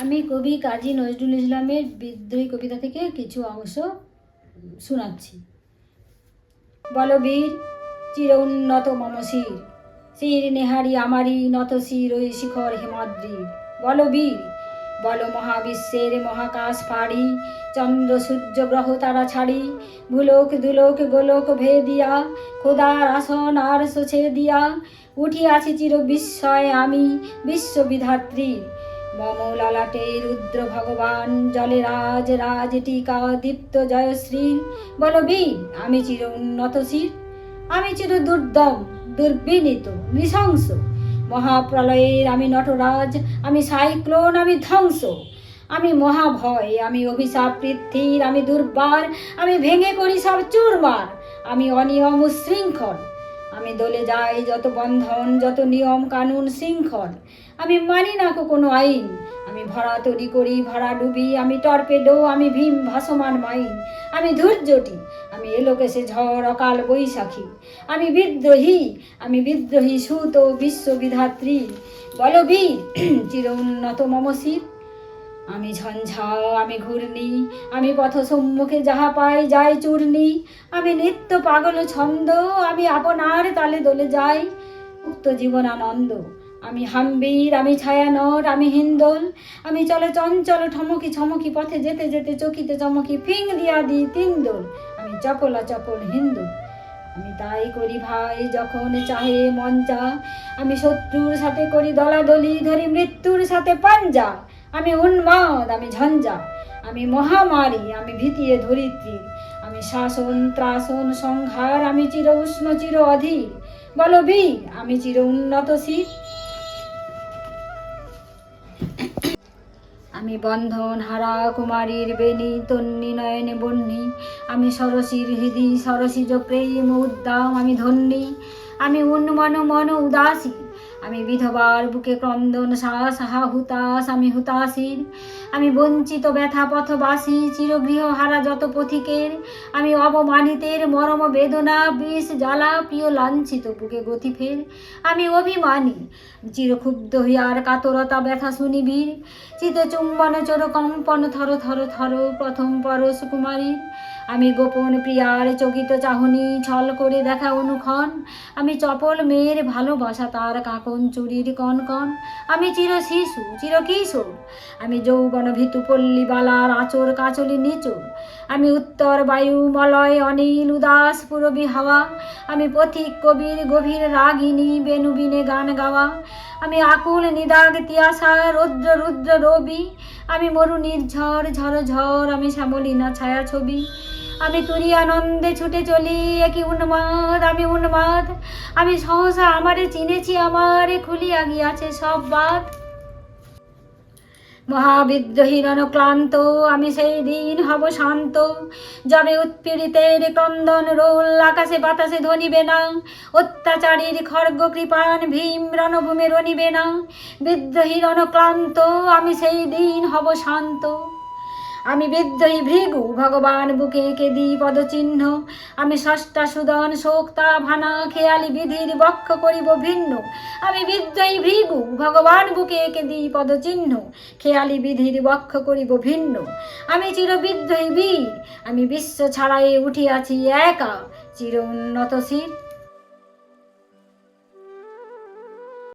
আমি কবি কাজী নজরুল ইসলামের বিদ্রোহী কবিতা থেকে কিছু অংশ শোনাচ্ছি। বলবীর চির উন্নত মম শির, শির নেহারি আমারি নত শির ওই শিখর হিমাদ্রি। বলবীর বল মহাবিশ্বের মহাকাশ ফাড়ি, চন্দ্র সূর্য গ্রহ তারা ছাড়ি, ভুলোক দুলোক গোলোক ভেদিয়া, খোদার আসন আর সোছে দিয়া, উঠিয়াছি চির বিস্ময় আমি বিশ্ববিধাত্রী। মম ললাটে রুদ্র ভগবান জলে রাজ রাজ টিকা দীপ্ত জয়শ্রী। বলবীর আমি চির উন্নত শির, আমি চির দুর্দম দুর্বিনীত নৃশংস। মহাপ্রলয়ের আমি নটরাজ, আমি সাইক্লোন, আমি ধ্বংস। আমি মহাভয়, আমি অভিশাপ পৃথ্বীর, আমি দুর্বার, আমি ভেঙে করি সব চুরমার। আমি অনিয়ম উশৃঙ্খল, আমি দলে যাই যত বন্ধন যত নিয়ম কানুন শৃঙ্খল। আমি মানি না কোনো আইন, আমি ভরা তৈরি করি ভরা ডুবি। আমি টর্পেডো, আমি ভীম ভাসমান মাইন। আমি ধৈর্যটি, আমি এলোকেশে ঝড় অকাল বৈশাখী। আমি বিদ্রোহী সুত বিশ্ববিধাত্রী। বলবীর চির উন্নত মম শির, আমি ঝঞ্ঝা, আমি ঘূর্ণি, আমি পথ সম্মুখে যাহা পাই যাই চূর্ণি। আমি নিত্য পাগল ছন্দ, আমি আপনার তালে দোলে যাই মুক্ত জীবনানন্দ। আমি হাম্বীর, আমি ছায়ানট, আমি হিন্দোল, আমি চলে চঞ্চল ঠমকি ছমকি পথে যেতে যেতে চকিতে চমকি ফিং দিয়া দিই তিনদোল। আমি চপলা চপল হিন্দু, আমি তাই করি ভাই যখন চাহে মন চা। আমি শত্রুর সাথে করি দলাদলি, ধরি মৃত্যুর সাথে পাঞ্জা। আমি উন্মাদ, আমি ঝঞ্ঝা, আমি মহামারী, আমি ভীতিয়ে ধরিত্রী। আমি শাসন ত্রাসন সংহার, আমি চির উষ্ণ চির অধীর। বলবীর আমি চির উন্নত শির, আমি বন্ধন হারা কুমারীর বেণী তন্নি নয়নে বন্যী। আমি সরসীর হৃদি সরসিজ প্রেম উদ্দাম, আমি ধন্যী। আমি উন্মন মন উদাসী, আমি বিধবার বুকে ক্রন্দন শ্বাস হা হুতাশ, আমি হুতাশীর। আমি বঞ্চিত ব্যথা পথবাসী চিরগৃহ হারা যত পথিকের। আমি অবমানিতের মরম বেদনা বিষ জ্বালা প্রিয় লাঞ্ছিত বুকে গতি ফের। আমি অভিমানী চিরক্ষুব্ধ হইয়ার কাতরতা ব্যথা শুনিবীর। চিত চুম্বন চোর কম্পন থর থর থর প্রথম পরশ কুমারীর। আমি গোপন প্রিয়ার চকিত চাহনি ছল করে দেখা অনুক্ষণ। আমি চপল মেয়ের ভালোবাসা তার কাকন চুরির কন কন। আমি চির শিশু চির কিশোর, আমি যৌবন ভীতু পল্লী বালার আচর কাচলি নিচুর। আমি উত্তর বায়ু মলয় অনিল উদাস পুরবী হাওয়া। আমি পথিক কবির গভীর রাগিনী বেনুবিনে গান গাওয়া। আমি আকুল নিদাগ তিয়াসা রৌদ্র রুদ্র রবি। আমি মরু নির্ঝর ঝর ঝর, আমি শ্যামলিনা ছায়া ছবি। আমি তুরি আনন্দে ছুটে চলি একই উন্মাদ, আমি উন্মাদ। আমি সহসা আমারে চিনেছি, আমারে খুলিয়া গিয়াছে সব বাদ। মহাবিদ্রোহীর অনুক্লান্ত, আমি সেই দিন হব শান্ত। যবে উৎপীড়িতের ক্রন্দন রোল আকাশে বাতাসে ধ্বনিবে না। অত্যাচারীর খর্গ কৃপাণ ভীম রণভূমে রণিবে না। বিদ্রোহীর অনুক্লান্ত, আমি সেই দিন হব শান্ত। আমি বিদ্রোহী ভৃগু ভগবান বুকে এঁকে দিই পদচিহ্ন। আমি ষষ্ঠা সুদন শোক্তা ভানা খেয়ালি বিধির বক্ষ করিব ভিন্ন। আমি বিদ্রোহী ভৃগু ভগবান বুকে এঁকে দিই পদচিহ্ন, খেয়ালি বিধির বক্ষ করিব ভিন্ন। আমি চির বিদ্রোহী বীর, আমি বিশ্ব ছাড়াই উঠিয়াছি একা চির উন্নত শির।